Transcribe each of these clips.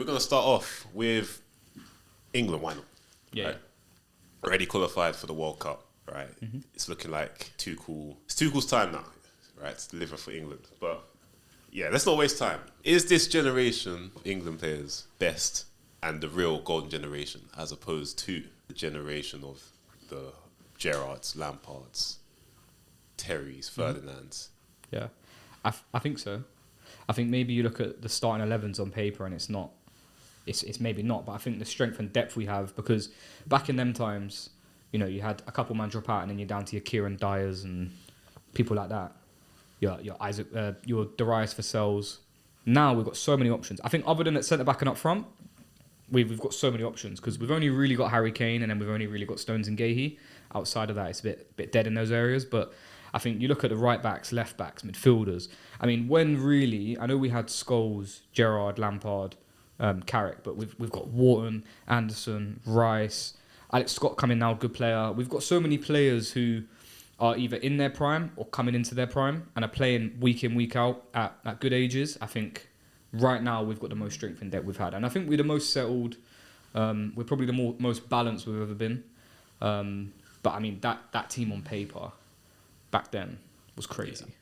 we're going to start off with England. Why not? Yeah. Right? Already qualified for the World Cup, right? Mm-hmm. It's looking like Tuchel. It's Tuchel's time now, right, to deliver for England. But yeah, let's not waste time. Is this generation of England players best and the real golden generation, as opposed to the generation of the Gerrards, Lampards, Terrys, Ferdinands? Yeah, I think so. I think maybe you look at the starting 11s on paper and it's not. It's maybe not, but I think the strength and depth we have, because back in them times, you know, you had a couple man drop out and then you're down to your Kieran Dyers and people like that. Your Isaac, your Darius Vassell's. Now we've got so many options. I think other than at centre back and up front, we've got so many options, because we've only really got Harry Kane and then we've only really got Stones and Gahey. Outside of that, it's a bit dead in those areas. But I think you look at the right backs, left backs, midfielders. I mean, when really, I know we had Scholes, Gerrard, Lampard, Carrick, but we've got Wharton, Anderson, Rice, Alex Scott coming now, good player. We've got so many players who are either in their prime or coming into their prime and are playing week in, week out at good ages. I think right now we've got the most strength and depth we've had, and I think we're the most settled. We're probably the most balanced we've ever been. But I mean, that team on paper back then was crazy. Yeah.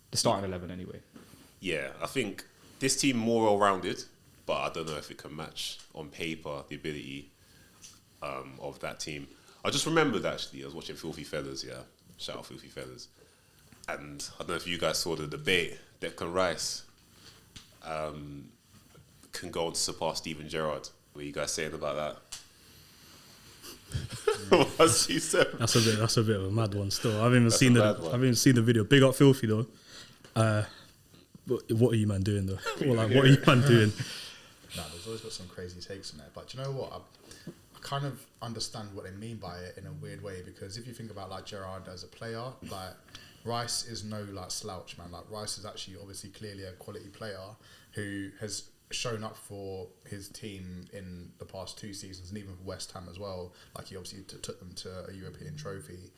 The starting 11 anyway. Yeah, I think this team more well-rounded, but I don't know if it can match on paper the ability of that team. I just remembered, actually, I was watching Filthy Fellas, yeah. Shout out Filthy Fellas. And I don't know if you guys saw the debate. Declan Rice can go on to surpass Steven Gerrard. What are you guys saying about that? What's he said? That's a bit of a mad one still. I haven't even seen the video. Big up Filthy though. What are you man doing though? What are you man doing? No, there's always got some crazy takes in there. But do you know what? I kind of understand what they mean by it in a weird way, because if you think about like Gerrard as a player, like Rice is no like slouch, man. Like Rice is actually obviously clearly a quality player who has shown up for his team in the past 2 seasons, and even for West Ham as well. Like he obviously took them to a European trophy,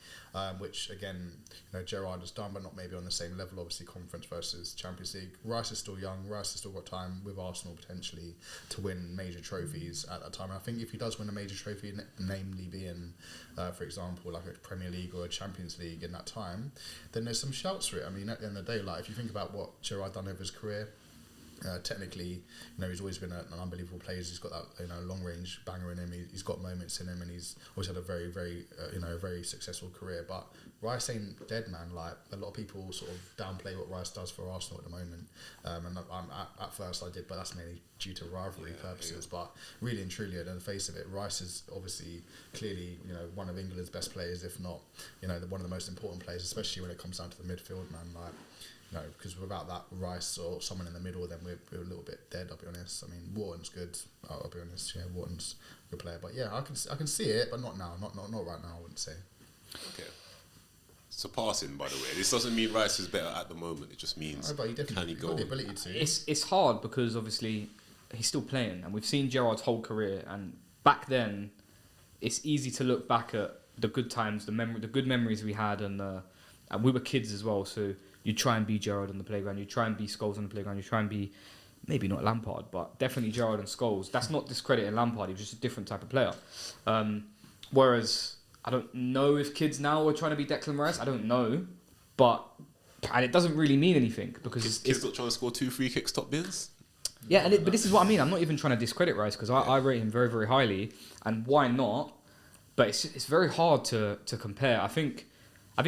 which again, you know, Gerrard has done, but not maybe on the same level. Obviously, Conference versus Champions League. Rice is still young. Rice has still got time with Arsenal potentially to win major trophies at that time. And I think if he does win a major trophy, namely being, for example, like a Premier League or a Champions League in that time, then there's some shouts for it. I mean, at the end of the day, like if you think about what Gerrard done over his career. Technically, you know, he's always been an unbelievable player. He's got that, you know, long range banger in him. He's got moments in him, and he's always had a very, very, a very successful career. But Rice ain't dead, man. Like a lot of people sort of downplay what Rice does for Arsenal at the moment. And at first I did, but that's mainly due to rivalry purposes. Yeah. But really and truly, on the face of it, Rice is obviously clearly, you know, one of England's best players, if not, you know, one of the most important players, especially when it comes down to the midfield, man. Like. No, because without that Rice or someone in the middle, then we're a little bit dead. I'll be honest. I mean, Wharton's good. I'll be honest. Yeah, Wharton's a good player, but yeah, I can see it, but not now. Not right now. I wouldn't say. Okay. Surpassing, by the way. This doesn't mean Rice is better at the moment. It just means can he go? The ability to. It's hard because obviously he's still playing, and we've seen Gerrard's whole career. And back then, it's easy to look back at the good times, the good memories we had, and we were kids as well, so. You try and be Gerrard on the playground. You try and be Scholes on the playground. You try and be, maybe not Lampard, but definitely Gerrard and Scholes. That's not discrediting Lampard. He was just a different type of player. Whereas, I don't know if kids now are trying to be Declan Rice. I don't know. And it doesn't really mean anything because kids not trying to score 2 free kicks, top bins. Yeah, but this is what I mean. I'm not even trying to discredit Rice because I rate him very, very highly. And why not? But it's very hard to compare. I think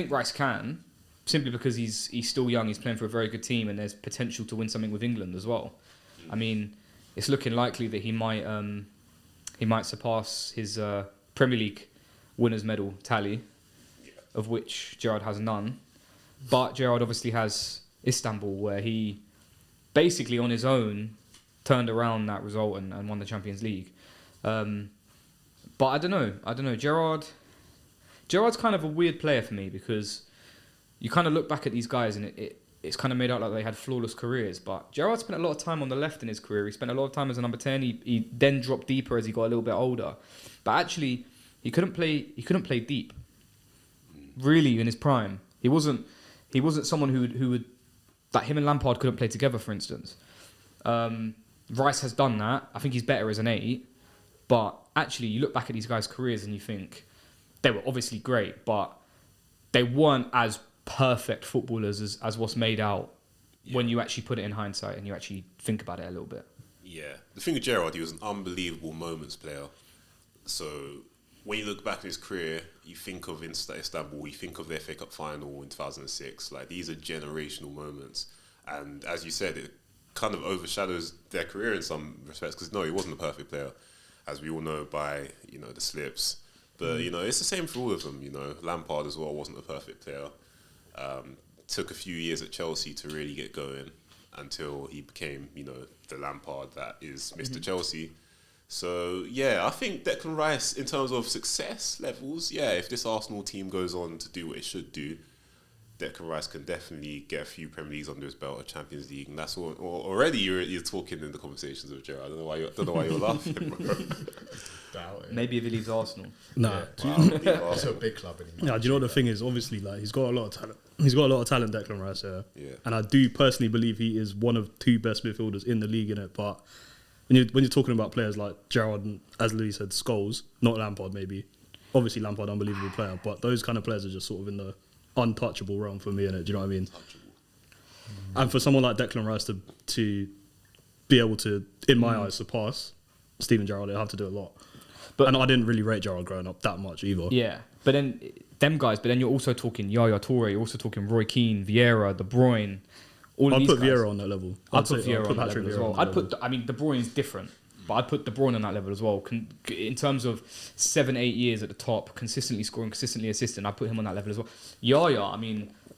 Rice can. Simply because he's still young, he's playing for a very good team, and there's potential to win something with England as well. I mean, it's looking likely that he might surpass his Premier League winners' medal tally, of which Gerrard has none. But Gerrard obviously has Istanbul, where he basically on his own turned around that result and won the Champions League. But I don't know. Gerrard's kind of a weird player for me because. You kind of look back at these guys and it's kind of made out like they had flawless careers. But Gerrard spent a lot of time on the left in his career. He spent a lot of time as a number 10. He then dropped deeper as he got a little bit older. But actually, he couldn't play deep. Really, in his prime, he wasn't someone who would like him and Lampard couldn't play together, for instance. Rice has done that. I think he's better as an 8. But actually, you look back at these guys' careers and you think they were obviously great, but they weren't as perfect footballers as what's made out when you actually put it in hindsight and you actually think about it a little bit. Yeah. The thing with Gerrard, he was an unbelievable moments player. So when you look back at his career, you think of Istanbul, you think of the FA Cup final in 2006. Like, these are generational moments. And as you said, it kind of overshadows their career in some respects because, no, he wasn't a perfect player, as we all know by, the slips. But, it's the same for all of them, Lampard as well wasn't a perfect player. Took a few years at Chelsea to really get going until he became, the Lampard that is Mr. Chelsea. So, yeah, I think Declan Rice, in terms of success levels, if this Arsenal team goes on to do what it should do, Declan Rice can definitely get a few Premier Leagues under his belt, a Champions League, and that's all. Already you're talking in the conversations with Gerrard. I don't know why you're laughing, bro. Maybe if he leaves Arsenal. Nah, It's a big club anymore. Yeah, do you know what the thing is? Obviously, like, he's got a lot of talent. He's got a lot of talent, Declan Rice. Yeah. And I do personally believe he is one of 2 best midfielders in the league, innit? But when you're talking about players like Gerrard and, as Louis said, Scholes, not Lampard, maybe. Obviously, Lampard, unbelievable player, but those kind of players are just sort of in the untouchable realm for me, innit? Do you know what I mean? And for someone like Declan Rice to be able to, in my eyes, surpass Steven Gerrard, they'll have to do a lot. And I didn't really rate Gerrard growing up that much either. Yeah, but then them guys. But then you're also talking Yaya Toure. You're also talking Roy Keane, Vieira, De Bruyne. I'd put Vieira on that level. I'd put Vieira on that level as well. I'd put. De Bruyne's different, but I'd put De Bruyne on that level as well. In terms of 7-8 years at the top, consistently scoring, consistently assisting, I'd put him on that level as well. Yaya,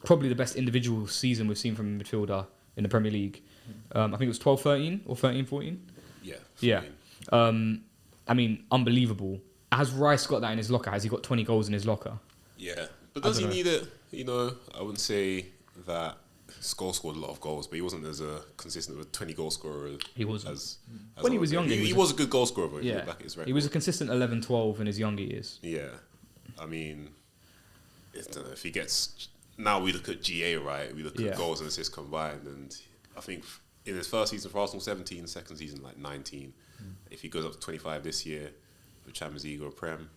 probably the best individual season we've seen from a midfielder in the Premier League. I think it was 12-13 or 13-14. Yeah. Unbelievable. Has Rice got that in his locker? Has he got 20 goals in his locker? Yeah. But does he need it? I wouldn't say that Scholes scored a lot of goals, but he wasn't as consistent with a 20 goal scorer. He wasn't. As when he was younger. He was a good goal scorer, but yeah. Back at his record. He was a consistent 11-12 in his younger years. Yeah. I don't know if he gets... Now we look at GA, right? We look at goals and assists combined, and I think in his first season for Arsenal, 17, second season, 19. If he goes up to 25 this year, for Champions League or Prem,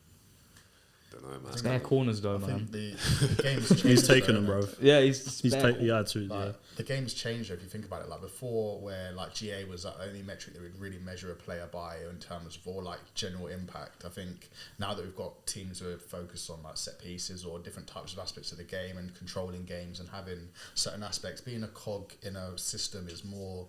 don't know, man. It's their corners, though, man. The game's changed. He's taken them, bro. Yeah, He had to. Like, the game's changed if you think about it. Like before, where like GA was the only metric that we'd really measure a player by in terms of like general impact. I think now that we've got teams who are focused on like set pieces or different types of aspects of the game and controlling games and having certain aspects, being a cog in a system is more.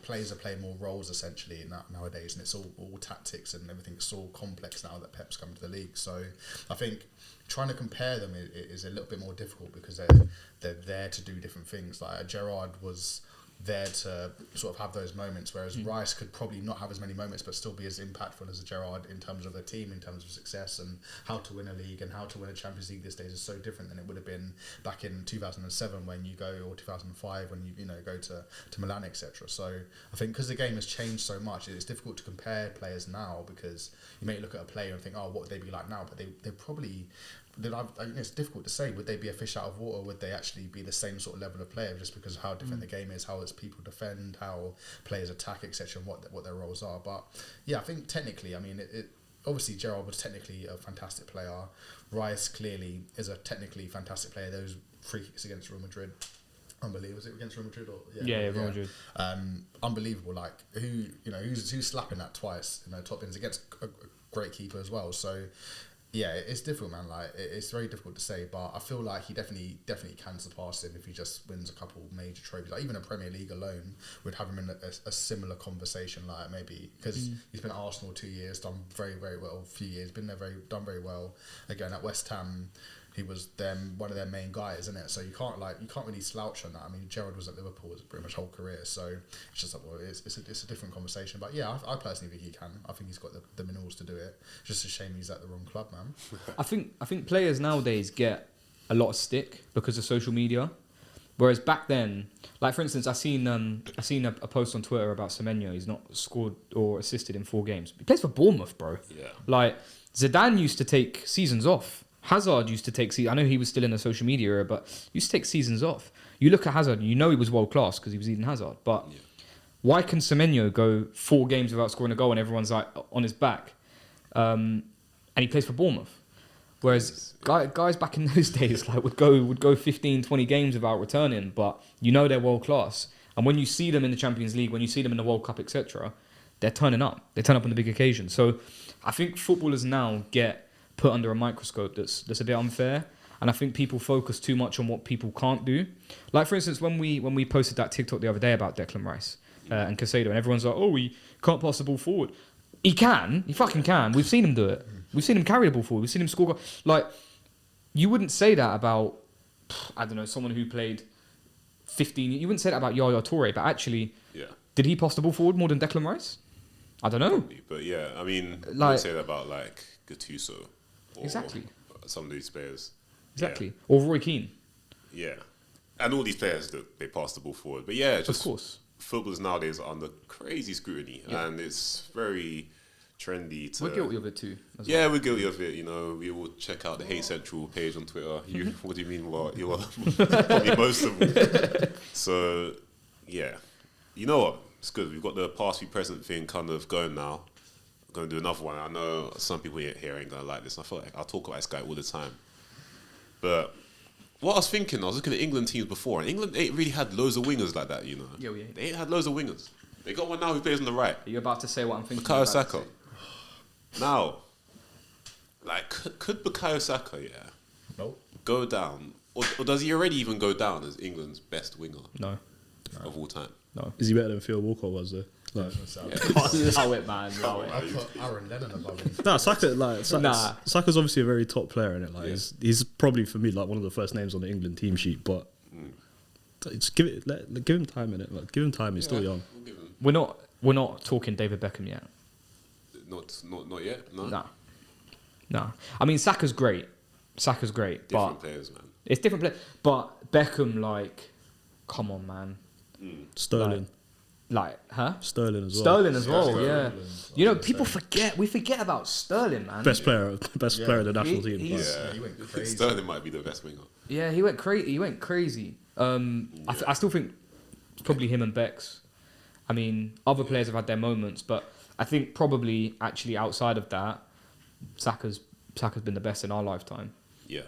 Players are playing more roles essentially nowadays, and it's all tactics and everything. It's all complex now that Pep's come to the league. So I think trying to compare them is a little bit more difficult because they're there to do different things. Like Gerrard was there to sort of have those moments, whereas Rice could probably not have as many moments but still be as impactful as a Gerrard in terms of the team, in terms of success and how to win a league and how to win a Champions League these days is so different than it would have been back in 2007 when you go, or 2005 when you go to Milan, etc. So I think because the game has changed so much, it's difficult to compare players now because you may look at a player and think, oh, what would they be like now? But they probably... it's difficult to say. Would they be a fish out of water? Would they actually be the same sort of level of player just because of how different the game is, how its people defend, how players attack, etc., and what their roles are? But yeah, I think technically, obviously Gerrard was technically a fantastic player. Rice clearly is a technically fantastic player. Those free kicks against Real Madrid, unbelievable. Was it against Real Madrid or Real Madrid? Unbelievable. Like who's slapping that twice? Top bins against a great keeper as well. So. Yeah, it's difficult, man. Like it's very difficult to say, but I feel like he definitely can surpass him if he just wins a couple major trophies. Like even a Premier League alone would have him in a similar conversation. Like maybe because he's been at Arsenal 2 years, done very very well. A few years, done very well. Again at West Ham, he was one of their main guys, isn't it? So you can't really slouch on that. Gerrard was at Liverpool his pretty much whole career, so it's just like, well, it's a different conversation. But yeah, I personally think he can. I think he's got the minerals to do it. Just a shame he's at the wrong club, man. I think players nowadays get a lot of stick because of social media, whereas back then, like for instance, I seen a post on Twitter about Semenyo. He's not scored or assisted in 4 games. He plays for Bournemouth, bro. Yeah. Like Zidane used to take seasons off. Hazard used to take seasons. I know he was still in the social media era, but he used to take seasons off. You look at Hazard, and you know he was world class because he was Eden Hazard. But Why can Semenyo go 4 games without scoring a goal and everyone's like on his back? And he plays for Bournemouth. Whereas guys back in those days like would go 15, 20 games without returning, but you know they're world class. And when you see them in the Champions League, when you see them in the World Cup, etc., they're turning up. They turn up on the big occasions. So I think footballers now get put under a microscope that's a bit unfair. And I think people focus too much on what people can't do. Like, for instance, when we posted that TikTok the other day about Declan Rice and Casado, and everyone's like, oh, he can't pass the ball forward. He can. He fucking can. We've seen him do it. We've seen him carry the ball forward. We've seen him score. Like, you wouldn't say that about, I don't know, someone who played 15. You wouldn't say that about Yaya Toure, but actually, did he pass the ball forward more than Declan Rice? I don't know. Probably, but yeah, I mean, you would say that about like Gattuso. Exactly. Some of these players. Exactly. Or Roy Keane. Yeah. And all these players, they pass the ball forward. But yeah, just of course. Footballers nowadays are under crazy scrutiny. Yeah. And it's very trendy to... We're guilty of it too. Yeah, we're guilty of it. You know, we will check out the Hate Central page on Twitter. What do you mean? Well, you are probably most of them. So, yeah. You know what? It's good. We've got the past, be present thing kind of going now. I'm going to do another one. I know some people here ain't going to like this. I feel like I'll talk about this guy all the time. But what I was thinking, I was looking at England teams before, and England ain't really had loads of wingers like that, you know. Yeah, yeah. They ain't had loads of wingers. They got one now who plays on the right. Are you about to say what I'm thinking? Bukayo Saka. Now, like, could Bukayo Saka, Nope. go down, or does he already even go down as England's best winger No. of all time? No. Is he better than Theo Walcott was though? Like, Allow it, man. Allow it. I put Aaron Lennon above him. nah, Saka, like, Nah. Saka's obviously a very top player in it. Like, he's probably for me like one of the first names on the England team sheet. But just give him time in it. Like, give him time. He's still young. We'll give him. We're not talking David Beckham yet. Not yet. No. Nah. I mean, Saka's great. Different but players, man. it's different play. But Beckham, like, come on, man. Sterling. Sterling as well. Sterling as well, Sterling. yeah. You know, people forget. We forget about Sterling, man. Best player of the national team. he's- He went crazy. Sterling might be the best winger. Yeah, he went crazy. I still think it's probably him and Bex. I mean, other players have had their moments, but I think probably actually outside of that, Saka's been the best in our lifetime. Yeah.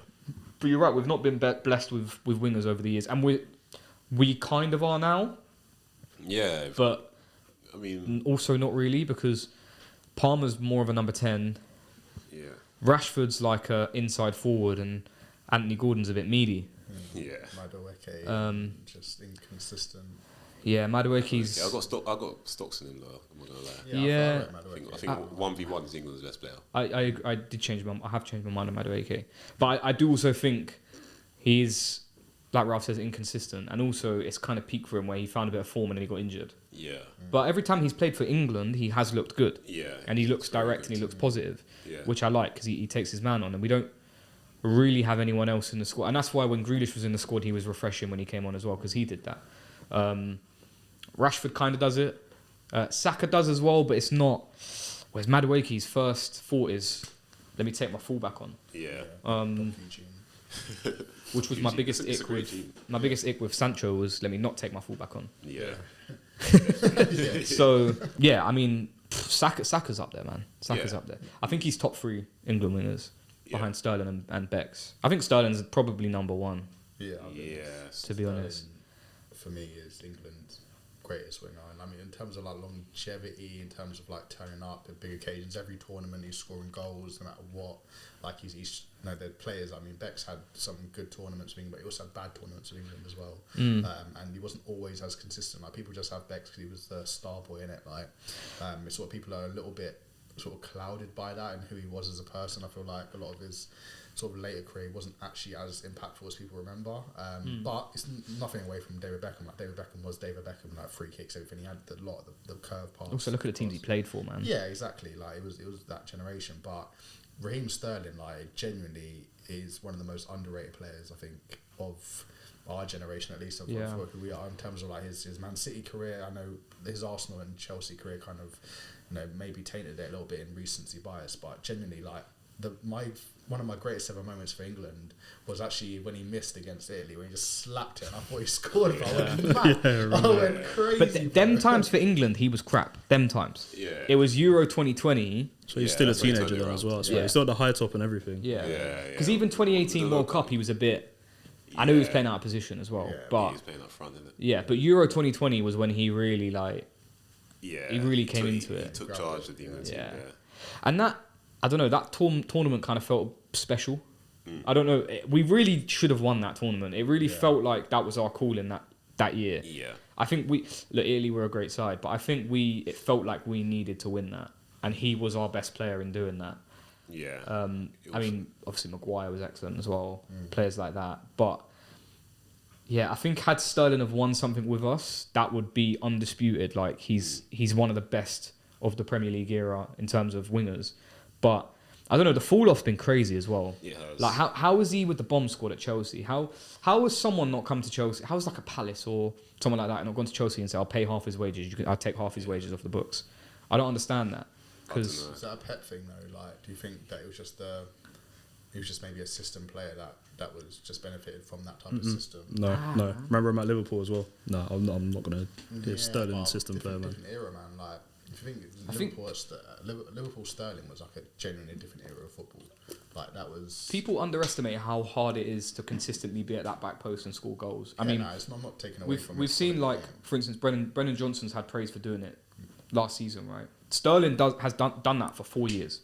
But you're right, we've not been blessed with wingers over the years, and we kind of are now, Yeah. but I mean, also not really, because Palmer's more of a number 10. yeah. Rashford's like a inside forward, and Anthony Gordon's a bit meaty. Yeah. Madueke, just inconsistent. Yeah, Madueke's... Okay, I got stocks in him though. I'm not gonna lie. Yeah. I think 1v1 is England's best player. I did change my... I have changed my mind on Madueke. But I do also think he's, like Ralph says, inconsistent. And also, it's kind of peak for him where he found a bit of form and then he got injured. Yeah. But every time he's played for England, he has looked good. Yeah. And he looks direct and he looks positive, Yeah. which I like because he takes his man on. And we don't really have anyone else in the squad. And that's why when Grealish was in the squad, he was refreshing when he came on as well, because he did that. Rashford kind of does it. Saka does as well, but it's not. Whereas Madueke's first thought is, let me take my fullback on. Yeah. Which was my Eugene. biggest It's a ick great with team. my biggest ick with Sancho was, let me not take my fullback on. Yeah. So yeah, I mean, Saka's up there, man. Saka's Yeah. up there. I think he's top 3 England winners Yeah. behind Sterling and Bex. I think Sterling's probably number 1. Yeah. Yes. To be honest. For me, is England's greatest winger. And I mean, in terms of like longevity, in terms of like turning up at big occasions, every tournament he's scoring goals, no matter what. Like he's you know, the players. I mean, Beck's had some good tournaments with England, but he also had bad tournaments with England as well. And he wasn't always as consistent. Like people just have Beck's because he was the star boy in it. Like it's sort of people are a little bit sort of clouded by that and who he was as a person. I feel like a lot of his sort of later career wasn't actually as impactful as people remember. But it's nothing away from David Beckham. Like David Beckham was David Beckham, like free kicks, everything. He had a lot of the curve pass. Also, look at the teams he played for, man. Yeah, exactly. Like it was that generation. But Raheem Sterling, like genuinely, is one of the most underrated players, I think, of our generation at least. Of who we are in terms of like his Man City career. I know his Arsenal and Chelsea career kind of, you know, maybe tainted it a little bit in recency bias, but genuinely like one of my greatest ever moments for England was actually when he missed against Italy, when he just slapped it, and I thought he scored. But I went mad. I went crazy. But them times for England, he was crap. Them times. Yeah. It was Euro 2020. So he's still a that's when he teenager turned it though as around. well. So Yeah. he's still at the high top and everything. Yeah. Yeah, Because yeah. even 2018 The World local- Cup, he was a bit. I know he was Yeah. playing out of position as well, Yeah, but He's playing up front, isn't it? yeah. But Euro 2020 was when he really Yeah. He really came took- into He it. took charge of the England team. Yeah. Yeah. and that I don't know that tournament kind of felt special. Mm. I don't know. We really should have won that tournament. It really Yeah. felt like that was our call in that year. Yeah. I think Italy were a great side, but I think it felt like we needed to win that, and he was our best player in doing that. Yeah. It I was- mean, obviously Maguire was excellent as well, players like that. But yeah, I think had Sterling have won something with us, that would be undisputed. Like he's one of the best of the Premier League era in terms of wingers. But I don't know, the fall off's been crazy as well. Yeah, it has. Like how was he with the bomb squad at Chelsea? How has someone not come to Chelsea? How was like a Palace or someone like that not gone to Chelsea and say, I'll pay half his wages, I'll take half his wages off the books? I don't understand that. Because dunno. Is that a pet thing though? Like, do you think that it was just maybe a system player that was just benefited from that type of system? No. Remember him at Liverpool as well. No, I'm not gonna be a Sterling but system player, man. Different era, man. Like, if you think Liverpool Sterling was like a genuinely different era of football. Like that was people underestimate how hard it is to consistently be at that back post and score goals. I mean, I'm not taking away from. we've seen like, for instance, Brennan Johnson's had praise for doing it last season, right? Sterling has done that for 4 years,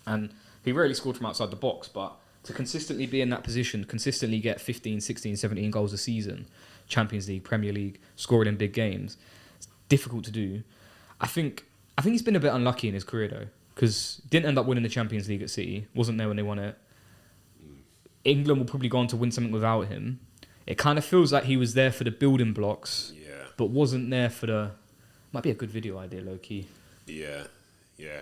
and he rarely scored from outside the box. But to consistently be in that position, consistently get 15, 16, 17 goals a season, Champions League, Premier League, scoring in big games, it's difficult to do. I think he's been a bit unlucky in his career though, because didn't end up winning the Champions League at City, wasn't there when they won it. England will probably go on to win something without him. It kind of feels like he was there for the building blocks, Yeah. but wasn't there for the. Might be a good video idea, low key. Yeah, yeah.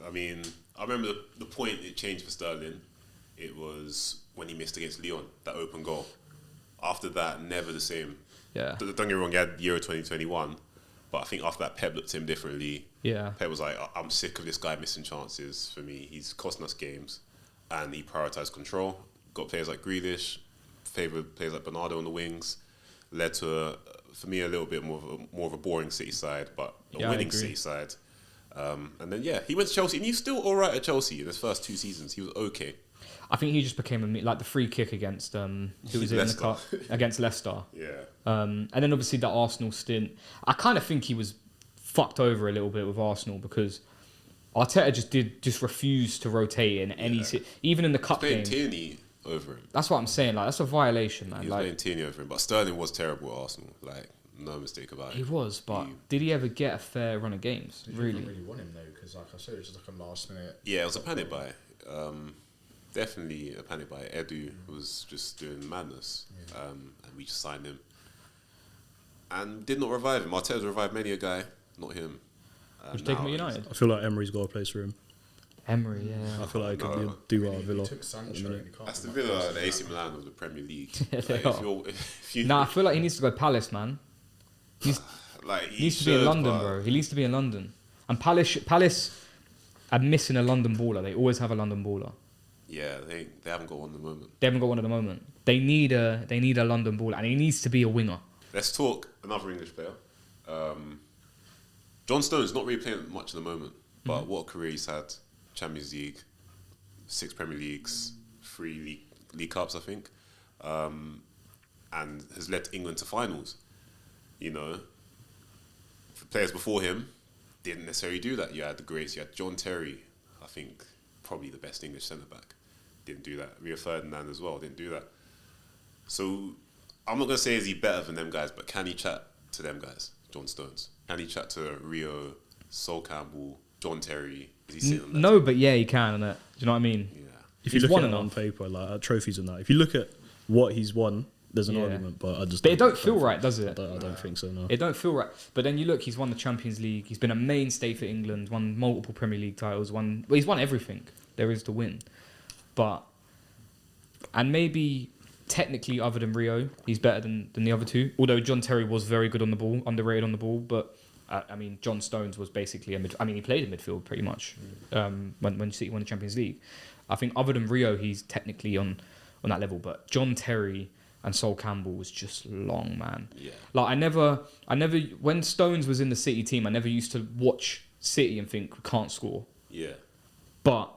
I mean, I remember the point it changed for Sterling. It was when he missed against Lyon, that open goal. After that, never the same. Yeah. Don't get me wrong, he had Euro 2021, but I think after that, Pep looked at him differently. Yeah. Pep was like, I'm sick of this guy missing chances for me. He's costing us games. And he prioritised control. Got players like Grealish, favoured players like Bernardo on the wings. Led to, for me, a little bit more of a boring City side, but a Yeah, I winning agree. City side. And then, he went to Chelsea, and he was still all right at Chelsea in his first 2 seasons. He was okay. I think he just became like the free kick against who was it in the Leicester. cup against Leicester. Yeah. And then obviously that Arsenal stint. I kind of think he was fucked over a little bit with Arsenal because Arteta just refused to rotate in any Yeah. even in the cup Playing game. Tierney over him. That's what I'm saying. Like that's a violation, man. He was Like playing Tierney over him. But Sterling was terrible at Arsenal. Like, no mistake about it. he was, but did he ever get a fair run of games? Did Really? you really want him though? Because like I said, it was just like a last minute. Yeah, it was a panic buy. Definitely a panic buy. Edu was just doing madness. And we just signed him. And did not revive him. Arteta revived many a guy, not him. Would you take him at United? I feel like Emery's got a place for him. Emery, yeah. I feel like he No. could do well at He Villa. took Sancho and he can't That's the come back. Villa, the AC Milan of the Premier League. Yeah, they Like, are. if you, Nah, I feel like he needs to go Palace, man. like, He needs to be in London, bro. He needs to be in London. And Palace are missing a London baller. They always have a London baller. Yeah, they haven't got one at the moment. They haven't got one at the moment. They need a London baller, and he needs to be a winger. Let's talk another English player. John Stones not really playing much at the moment, but what a career he's had. Champions League, 6 Premier Leagues, 3 League Cups, I think, and has led England to finals. You know, the players before him didn't necessarily do that. You had the greats. You had John Terry, I think, probably the best English centre back. Didn't do that. Rio Ferdinand as well. Didn't do that. So I'm not gonna say is he better than them guys, but can he chat to them guys? John Stones. Can he chat to Rio, Sol Campbell, John Terry? Is he sitting on that? No, but yeah, he can. Innit? Do you know what I mean? Yeah. If you He's look won at it on enough. paper, like at trophies and that, if you look at what he's won, there's an Yeah. argument, but I just. But it don't feel right, does it? I don't think so. No. It don't feel right. But then you look, he's won the Champions League. He's been a mainstay for England. Won multiple Premier League titles. He's won everything there is to win. And maybe technically, other than Rio, he's better than the other two. Although John Terry was very good on the ball, underrated on the ball. But I mean, John Stones was basically he played in midfield pretty much when City won the Champions League. I think other than Rio, he's technically on that level. But John Terry and Sol Campbell was just long, man. Yeah. Like I never when Stones was in the City team, I never used to watch City and think we can't score. Yeah. But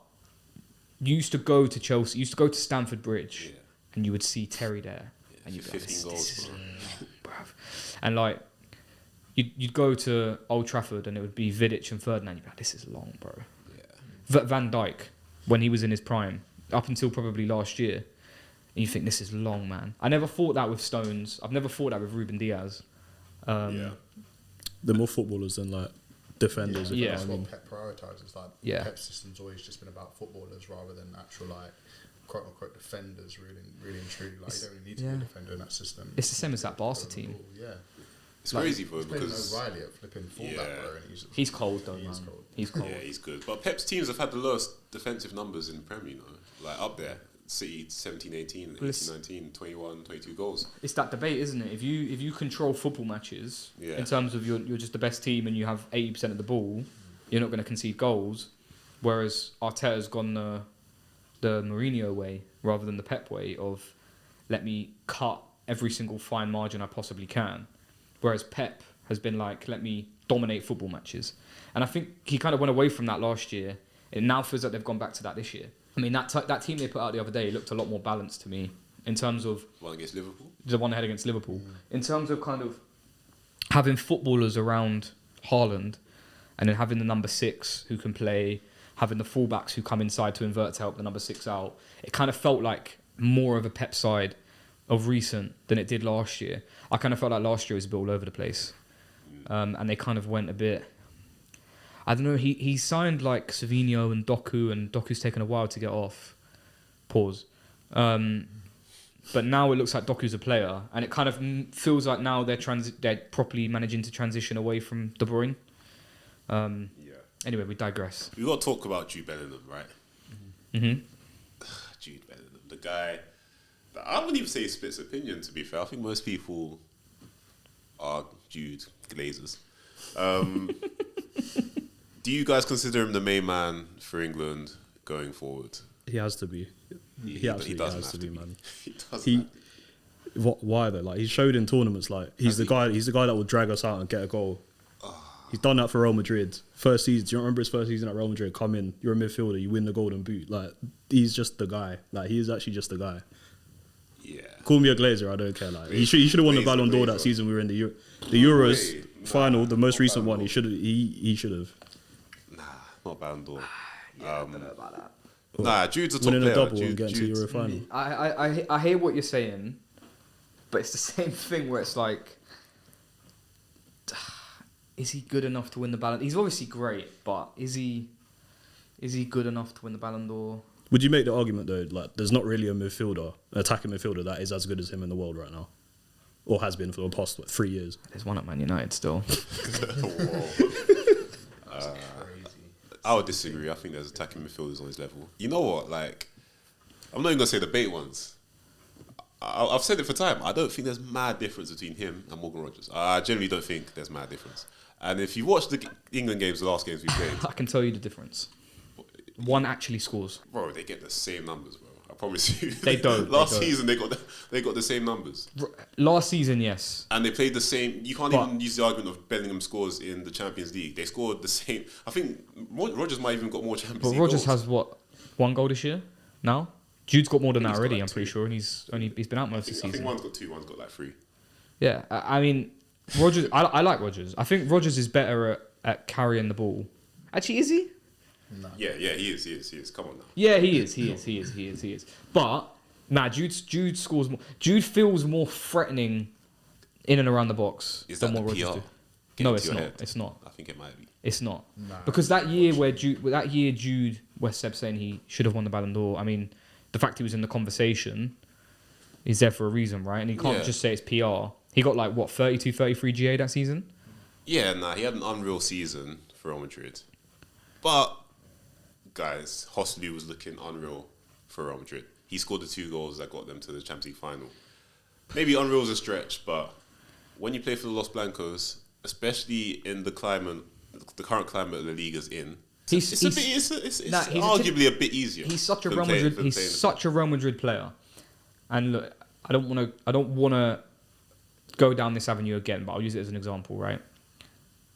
you used to go to Chelsea, you used to go to Stamford Bridge, Yeah. and you would see Terry there, and you'd be like, 15 goals, bro. bruv. And like you'd go to Old Trafford, and it would be Vidic and Ferdinand. You'd be like, this is long, bro. Yeah. Van Dijk, when he was in his prime, up until probably last year, and you think this is long, man. I never thought that with Stones. I've never thought that with Ruben Diaz. Yeah. They're more footballers than like defenders. Yeah. That's If you know what what Pep prioritises. Like Yeah. Pep's system's always just been about footballers rather than actual like quote unquote defenders. Really and truly, like you don't really need to be a defender in that system. It's the same as that Barca team. Yeah. It's Like, crazy, bro, He's playing because O'Reilly at flipping fullback, Yeah. bro. And He's cold though, He man. is cold. He's cold. yeah, he's good. But Pep's teams have had the lowest defensive numbers in the Premier, you know, like up there. City 17, 18, 18, 19, 21, 22 goals. It's that debate, isn't it? If you control football matches Yeah. in terms of you're just the best team and you have 80% of the ball, you're not going to concede goals. Whereas Arteta's gone the Mourinho way rather than the Pep way of let me cut every single fine margin I possibly can. Whereas Pep has been like, let me dominate football matches. And I think he kind of went away from that last year. It now feels like they've gone back to that this year. I mean, that team they put out the other day looked a lot more balanced to me in terms of One against Liverpool. the one they had against Liverpool. In terms of kind of having footballers around Haaland and then having the number 6 who can play, having the fullbacks who come inside to invert to help the number 6 out, it kind of felt like more of a Pep side of recent than it did last year. I kind of felt like last year was a bit all over the place. And they kind of went a bit... I don't know, he signed like Savinho and Doku's taken a while to get off. Pause. But now it looks like Doku's a player, and it kind of feels like now they're properly managing to transition away from De Bruyne. Yeah. Anyway, we digress. We got to talk about Jude Bellingham, right? Mm-hmm. Jude Bellingham, the guy. I wouldn't even say he splits opinion. To be fair, I think most people are Jude Glazers. Do you guys consider him the main man for England going forward? He has to be. He absolutely doesn't has to have be, man. He doesn't. He. have to. Why though? Like he showed in tournaments, like he's the guy. He's the guy that will drag us out and get a goal. He's done that for Real Madrid. First season, do you remember his first season at Real Madrid? Come in, you're a midfielder, you win the Golden Boot. Like he's just the guy. Like he is actually just the guy. Yeah. Call me a Glazer, I don't care. Like he should have won the Ballon d'Or that season. We were in the Euros final, the most recent one. He should have. Nah, not Ballon d'Or. I don't know about that. Nah, Jude's a top Winning player. a double Jude, and getting to Jude's- Euro final. I hear what you're saying, but it's the same thing where it's like, is he good enough to win the Ballon? He's obviously great, but is he good enough to win the Ballon d'Or? Would you make the argument though, like there's not really a midfielder, an attacking midfielder that is as good as him in the world right now, or has been for the past 3 years? There's one at Man United still. Whoa. I would disagree. I think there's attacking midfielders on his level. You know what? Like, I'm not even gonna say the bait ones. I've said it for time. I don't think there's mad difference between him and Morgan Rogers. I generally don't think there's mad difference. And if you watch the England games, the last games we played, I can tell you the difference. One actually scores. bro, they get the same numbers, bro. I promise you. They don't. Last They don't. season, they got the same numbers, Last season, yes. and they played the same. You can't But- even use the argument of Bellingham scores in the Champions League. They scored the same. I think Rogers might even got more Champions But League Rogers goals. has what, 1 goal this year now? Jude's got more than I that think he's already, got I'm like pretty 2. sure, and he's been out most of the I think season. one's got 2, one's got like 3. Yeah, I mean, Rogers. I like Rogers. I think Rogers is better at carrying the ball. Actually, is he? Yeah, he is. Come on now. Yeah, he is. But nah, Jude scores more. Jude feels more threatening in and around the box Is than that what the Rogers PR? do. No, Getting it's to your not. head? It's not. I think it might be. It's not. Nah, Because that year where Jude, where Seb's saying he should have won the Ballon d'Or. I mean, the fact he was in the conversation is there for a reason, right? And he can't Yeah. just say it's PR. He got like what 32, 33 GA that season. Yeah, he had an unreal season for Real Madrid. But, guys, Hoslu was looking unreal for Real Madrid. He scored the 2 goals that got them to the Champions League final. Maybe unreal is a stretch, but when you play for the Los Blancos especially in the current climate the league is in. It's he's arguably a bit easier. He's such a Real Madrid. He's such a Real Madrid player, and look, I don't want to go down this avenue again, but I'll use it as an example, right?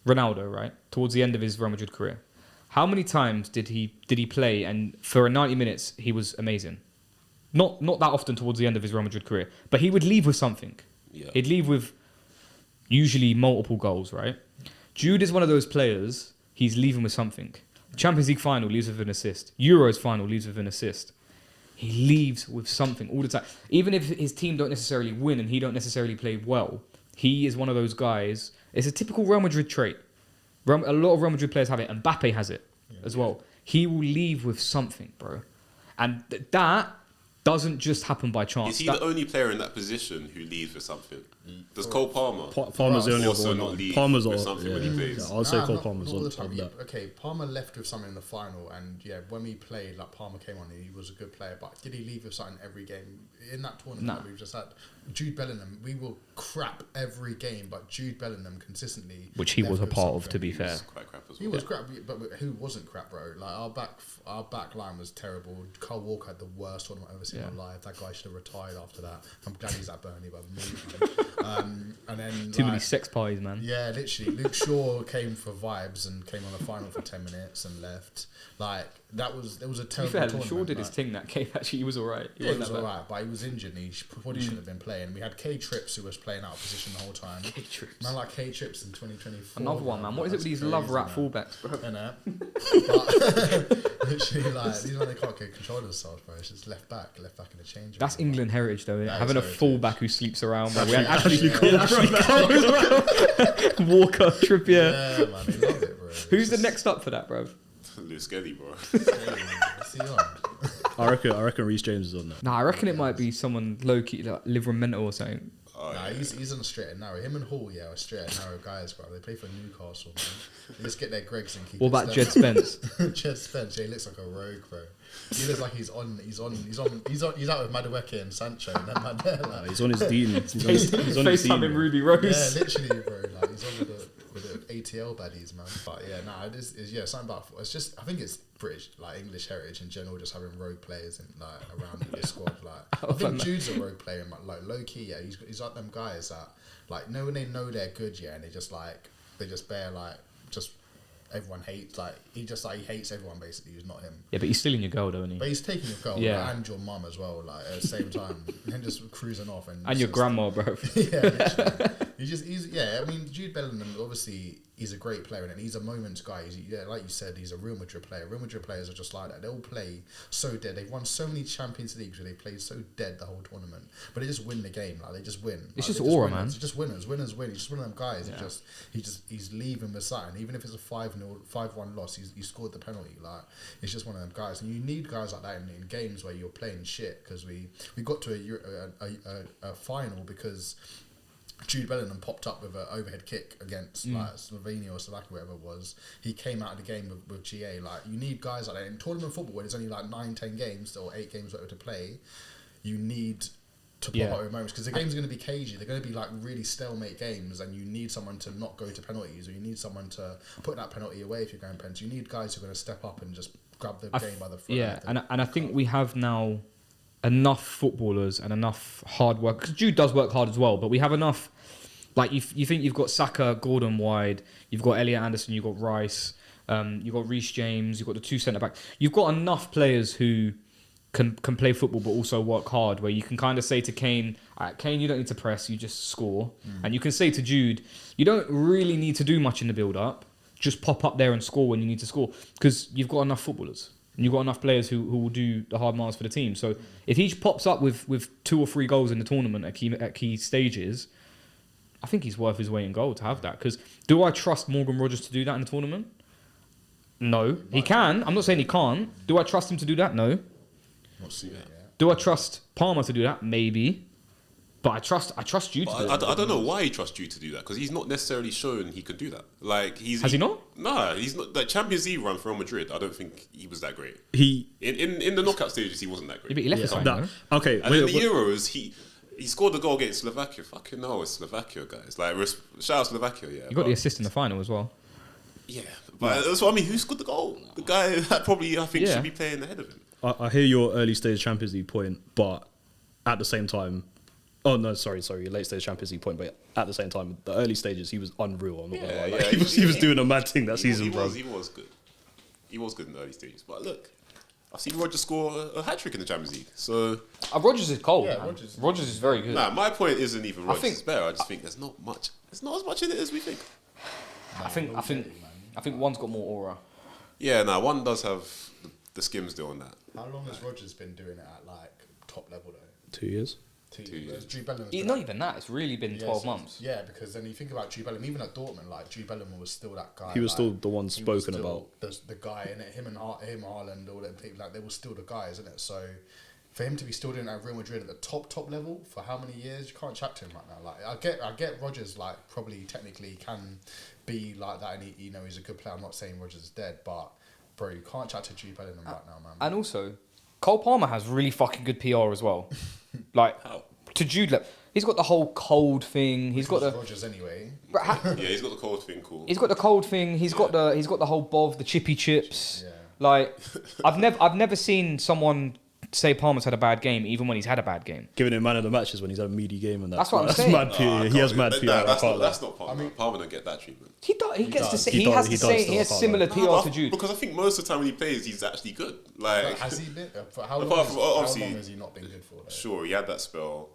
Ronaldo, right? Towards the end of his Real Madrid career, how many times did he play? And for 90 minutes, he was amazing. Not that often towards the end of his Real Madrid career, but he would leave with something. Yeah. He'd leave with usually multiple goals, right? Jude is one of those players. He's leaving with something. Champions League final leaves with an assist. Euros final leaves with an assist. He leaves with something all the time. Even if his team don't necessarily win and he don't necessarily play well, he is one of those guys. It's a typical Real Madrid trait. A lot of Real Madrid players have it. And Mbappe has it as well. He will leave with something, bro. And that doesn't just happen by chance. Is he the only player in that position who leaves with something? Does Cole Palmer Palmer's the only also one. not leave Palmer's with all, something yeah, when he plays? Yeah, I'll say Cole not Palmer's all the on time. that. Okay, Palmer left with something in the final, and yeah, when we played, like Palmer came on, he was a good player. But did he leave with something every game in that tournament? No. That we've just had Jude Bellingham. We will crap every game, but Jude Bellingham consistently, which he was a left with part of, something. to be fair. He's quite crap as He well. was crap, but who wasn't crap, bro? Like our back line was terrible. Carl Walker had the worst tournament I've ever seen in my life. That guy should have retired after that. I'm glad he's at Burnley, but and then Too many sex parties, man. yeah, literally. Luke Shaw came for vibes and came on the final for 10 minutes and left. Like there was a To be terrible fair, tournament. Shaw did his like, thing that game. Actually, he was alright. yeah, he was alright, but he was injured and he probably shouldn't have been playing. We had K Trips who was playing out of position the whole time. K Trips. Man, like K Trips in 2024. Another one, man. What is it with these love rap fullbacks, bro? But literally, like these men, they can't control themselves, bro. It's just left back in the change. That's room. England heritage, though. That Having a is heritage. fullback who sleeps around, bro. We had Ashley Ashley Walker, Trippier. Yeah, man, they love it, bro. Who's the next up for that, bro? Lewis Kelly, bro. What's he on? I reckon Reece James is on that. Nah, I reckon it might be someone low key, like Livermental or something. Nah, he's on the straight and narrow. Him and Hall, are straight and narrow guys, bro. They play for Newcastle, man. They just get their Gregs and keep. What about Jed Spence? Jed Spence, yeah, he looks like a rogue, bro. He looks like he's out with Madueke and Sancho. And then like, He's on his dean. He's on his FaceTime dean. in bro. Ruby yeah, Rose. literally, bro. Like he's on with the ATL baddies, man. But yeah, nah, it is something about. It's just I think it's British, like English heritage in general, just having rogue players and like around the squad. Like I think Jude's a rogue player, like low key. Yeah, he's like them guys that like when they know they're good, yeah, and they just bear like just. Everyone hates he hates everyone basically who's not him. Yeah, but he's stealing your goal, though, isn't he? But he's taking your goal and your mum as well, like at the same time, and just cruising off and your grandma, bro. yeah, literally. I mean, Jude Bellingham obviously he's a great player and he's a moments guy. Like you said, he's a Real Madrid player. Real Madrid players are just like that. They'll play so dead. They've won so many Champions Leagues where they played so dead the whole tournament, but they just win the game. Like they just win. It's like, just aura, winners. man. It's just winners win. He's just one of them guys. Yeah. He's leaving the sign. Even if it's a 5-1 loss, he scored the penalty. Like it's just one of them guys, and you need guys like that in games where you're playing shit. Because we got to a final because Jude Bellingham popped up with an overhead kick against like Slovenia or Slovakia, whatever it was. He came out of the game with GA. Like you need guys like that in tournament football where there's only like 9-10 games or 8 games whatever to play. You need to pop up with moments because the game's going to be cagey. They're going to be like really stalemate games, and you need someone to not go to penalties, or you need someone to put that penalty away if you're going penalties. You need guys who are going to step up and just grab the game by the throat. Yeah, and I think we have now enough footballers and enough hard work. Because Jude does work hard as well, but we have enough. Like you think you've got Saka, Gordon wide, you've got Elliot Anderson, you've got Rice, you've got Reece James, you've got the 2 centre backs. You've got enough players who can play football but also work hard, where you can kind of say to Kane, all right, Kane, you don't need to press, you just score. And you can say to Jude, you don't really need to do much in the build-up, just pop up there and score when you need to score, because you've got enough footballers. And you've got enough players who will do the hard miles for the team. So if he pops up with 2 or 3 goals in the tournament at key stages, I think he's worth his weight in gold to have that. Because do I trust Morgan Rogers to do that in the tournament? No. He can. I'm not saying he can't. Do I trust him to do that? No. Not seeing it yet. Do I trust Palmer to do that? Maybe. But I trust Jude to do that. I don't know why he trusts Jude to do that, because he's not necessarily shown he could do that. Like Has he not? Nah, he's not. That Champions League run for Real Madrid, I don't think he was that great. He In the knockout stages, he wasn't that great. But he left the side, no? okay. And in the Euros, He scored the goal against Slovakia. Fucking no, it's Slovakia, guys. Like, shout out Slovakia, yeah. You got the assist in the final as well. Yeah, but that's what I mean. Who scored the goal? The guy that probably, I think, should be playing ahead of him. I hear your early stage Champions League point, but at the same time, your late stage Champions League point, but at the same time, the early stages, he was unreal. I'm not gonna lie. Like, he was doing a mad thing that season, bro. He was good. He was good in the early stages. But look, I've seen Rodgers score a hat trick in the Champions League. So Rodgers is cold. Yeah, Man. Rodgers is very good. Nah, my point isn't even Rodgers think- is better. I just think there's not much. There's not as much in it as we think. I think one's got more aura. Yeah, one does have the skims deal on that. How long has Rodgers been doing it at like top level though? 2 years. 2 2 years. years. Jude Bellingham's Not been- even that. It's really been 12 months. Yeah, because then you think about Jude Bellingham, even at Dortmund, like Jude Bellingham was still that guy. He was like, still the one he was spoken still about. The guy in it, him, Haaland, all them people, like they were still the guys, isn't it? So for him to be still doing that at Real Madrid at the top level for how many years, you can't chat to him right now. Like I get Rodgers like probably technically can be like that, and he, you know, he's a good player. I'm not saying Rodgers is dead, but bro, you can't chat to Jude Bellingham right now, man. And also, Cole Palmer has really fucking good PR as well. Like, How? to Jude, he's got the whole cold thing. He's got the Rodgers anyway. Yeah, he's got the cold thing. Cool. he's got the cold thing. He's got the whole bov, the chippy chips. Yeah. Like, I've never seen someone say Palmer's had a bad game, even when he's had a bad game. Giving him man of the matches when he's had a meaty game and that. That's what I'm saying. Mad PR. He has mad PR. That's not Palmer. I mean- Palmer don't get that treatment. He gets to does. say He he does- has he to does say still he has Palmer. similar PR to Jude. Because I think most of the time when he plays, he's actually good. Like, Has he been? For how Apart long, from- how obviously- long has he not been good for? Though? sure, he had that spell.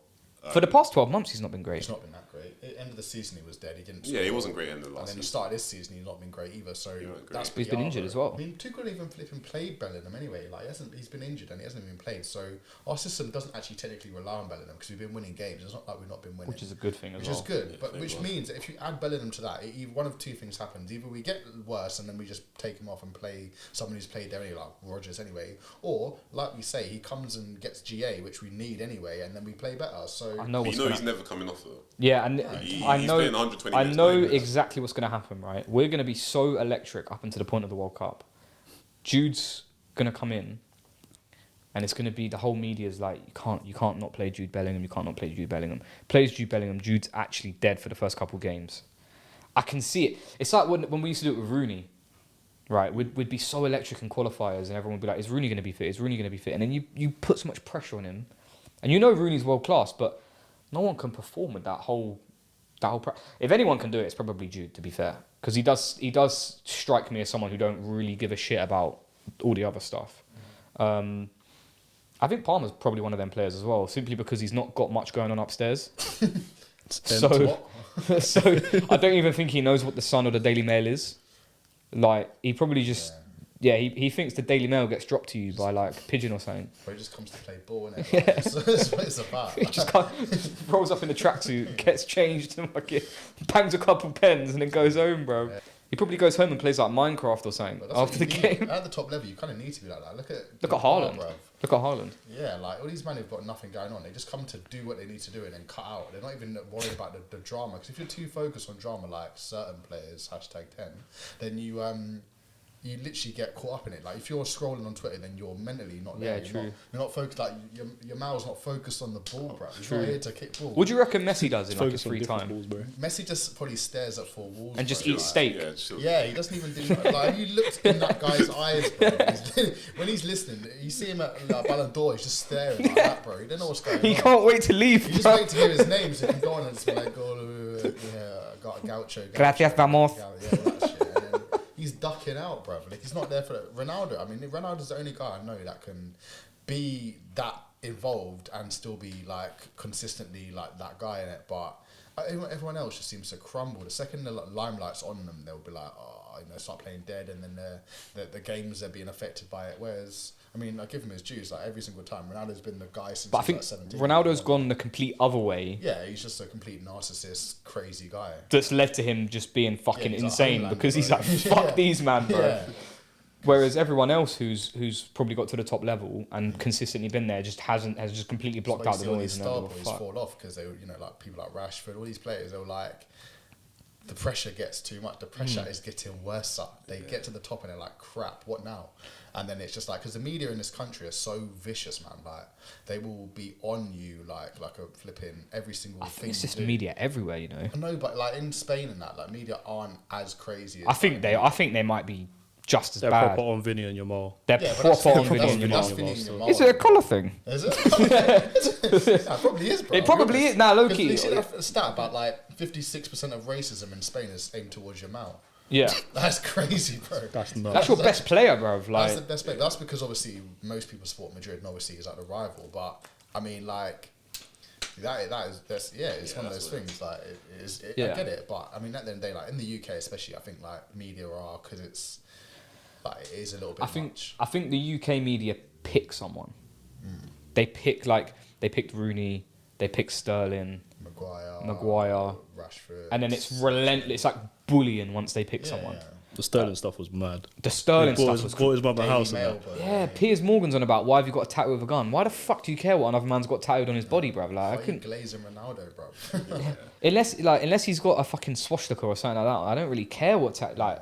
For the past 12 months, he's not been great. It's not been that great. At end of the season, he was dead. He didn't. Yeah, he score. wasn't great in the And last then the season. start of this season, he's not been great either. So He wasn't great. that's He's been PR, injured bro. as well. I mean, Tuchel even flipping played Bellingham anyway. Like he's been injured and he hasn't even played. So our system doesn't actually technically rely on Bellingham because we've been winning games. It's not like we've not been winning. Which is a good thing as Which well. is good, Yeah, but very which well. means that if you add Bellingham to that, one of two things happens: either we get worse and then we just take him off and play someone who's played there anyway, like Rodgers anyway, or like we say, he comes and gets GA, which we need anyway, and then we play better. So I know But what's you know gonna he's never coming off though. Yeah, and He's I know, playing 120 I minutes, know 90 minutes. exactly what's going to happen. Right, we're going to be so electric up until the point of the World Cup. Jude's going to come in, and it's going to be the whole media's like, you can't not play Jude Bellingham. You can't not play Jude Bellingham. Plays Jude Bellingham. Jude's actually dead for the first couple games. I can see it. It's like when we used to do it with Rooney. Right, we'd be so electric in qualifiers, and everyone would be like, "Is Rooney going to be fit? Is Rooney going to be fit?" And then you put so much pressure on him, and you know Rooney's world class, but no one can perform with that whole. If anyone can do it, it's probably Jude. To be fair, because he does strike me as someone who don't really give a shit about all the other stuff. I think Palmer's probably one of them players as well, simply because he's not got much going on upstairs. so I don't even think he knows what the Sun or the Daily Mail is. Like he probably just. Yeah, he thinks the Daily Mail gets dropped to you by like Pigeon or something. But he just comes to play ball, innit? Like, that's what it's about. He just rolls up in the tracksuit, gets changed, and fucking bangs a couple pens, and then goes home, bro. Yeah. He probably goes home and plays like Minecraft or something But that's after the what you need. game. At the top level, you kind of need to be like that. Look at Haaland. bruv. Look at Haaland. Yeah, like all these men have got nothing going on. They just come to do what they need to do and then cut out. They're not even worried about the drama. Because if you're too focused on drama, like certain players, #10, then you literally get caught up in it. Like if you're scrolling on Twitter, then you're mentally not there. Yeah, true. You're not focused. Like your mouth's not focused on the ball, bro. You're True. not here to kick ball. What do you reckon Messi does in like his Focus on free different time? balls, bro. Messi just probably stares at four walls And just bro. eats Like, steak. Yeah, chill. Yeah, he doesn't even do like. Have you looked in that guy's eyes, bro? When he's listening, you see him at like, Ballon d'Or. He's just staring like that, bro. He don't know what's going on. He can't wait to leave. You just bro. wait to hear his name, so you can go on and just be like, "Oh, yeah, I got a gaucho." Gracias, vamos. Yeah, all that shit. And then he's ducking out, bro. Like he's not there for Ronaldo. I mean, Ronaldo's the only guy I know that can be that involved and still be like consistently like that guy in it. But everyone else just seems to crumble. The second the limelight's on them, they'll be like, oh, you know, start playing dead, and then the games are being affected by it. Whereas, I mean, I give him his dues. Like every single time, Ronaldo's been the guy since. But I he think was, like 17. Ronaldo's gone the complete other way. Yeah, he's just a complete narcissist, crazy guy. That's led to him just being fucking he's like insane Homeland, because he's bro. like, fuck Yeah. these man, bro. Yeah. Whereas everyone else who's probably got to the top level and consistently been there has just completely blocked out the noise and star don't give a boys fuck. fall off because they were, you know, like people like Rashford, all these players, they were like, the pressure gets too much. The pressure is getting worse. They get to the top and they're like, crap, what now? And then it's just like, because the media in this country are so vicious, man. Like, they will be on you like a flipping every single I thing. think it's just you do. media everywhere, you know. No, but like in Spain and that, like media aren't as crazy. As I think they might be just as They're bad. proper on Vinny and Yamal. They're Yeah, but proper on that's Vinny and Vinny Yamal. and Yamal. Is it a colour thing? Is it? Yeah, it probably is, bro. It probably is. Nah, low 'Cause key. You see that stat about like 56% of racism in Spain is aimed towards your mouth. Yeah. That's crazy, bro. That's nuts. That's your best player, bro. That's Like, the best player. That's because obviously most people support Madrid, and obviously he's like the rival. But I mean, like it's one of those things. Like I get it, but I mean at the end of the day, like in the UK especially, I think like media are because it's like it is a little bit much. I think the UK media pick someone. They picked Rooney, they picked Sterling, Maguire, Rashford, and then it's relentless. It's like bullying once they pick someone. The Sterling stuff was mad. The Sterling He stuff was bought his mum a Daily house and Mail, that. bro. Yeah, Piers Morgan's on about why have you got a tattoo with a gun? Why the fuck do you care what another man's got tattooed on his body, bruv? Like, I Why couldn't. Glazing Ronaldo, bro. Unless he's got a fucking swastika or something like that, I don't really care what like.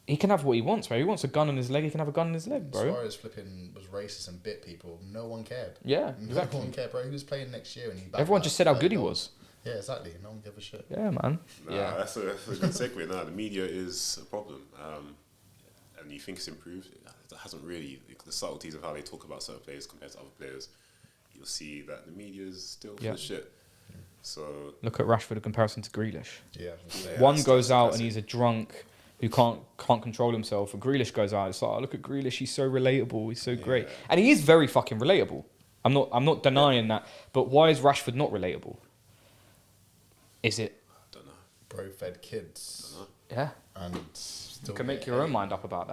He can have what he wants, bro. He wants a gun on his leg, he can have a gun on his leg, bro. Suarez flipping was racist and bit people. No one cared. Yeah, No exactly. one cared, bro. He was playing next year and he. Everyone just said how good he was. Yeah, exactly. No one gave a shit. Yeah, man. Nah, that's a good segue. Nah, the media is a problem. And you think it's improved? It hasn't really. The subtleties of how they talk about certain players compared to other players, you'll see that the media is still full of shit. So Look at Rashford in comparison to Grealish. Yeah. One goes out and he's a drunk who can't control himself. And Grealish goes out. It's like, oh, look at Grealish. He's so relatable. He's so great, and he is very fucking relatable. I'm not denying that. But why is Rashford not relatable? Is it? I don't know. Bro fed kids. Yeah. And You still can make get your own hate. mind up about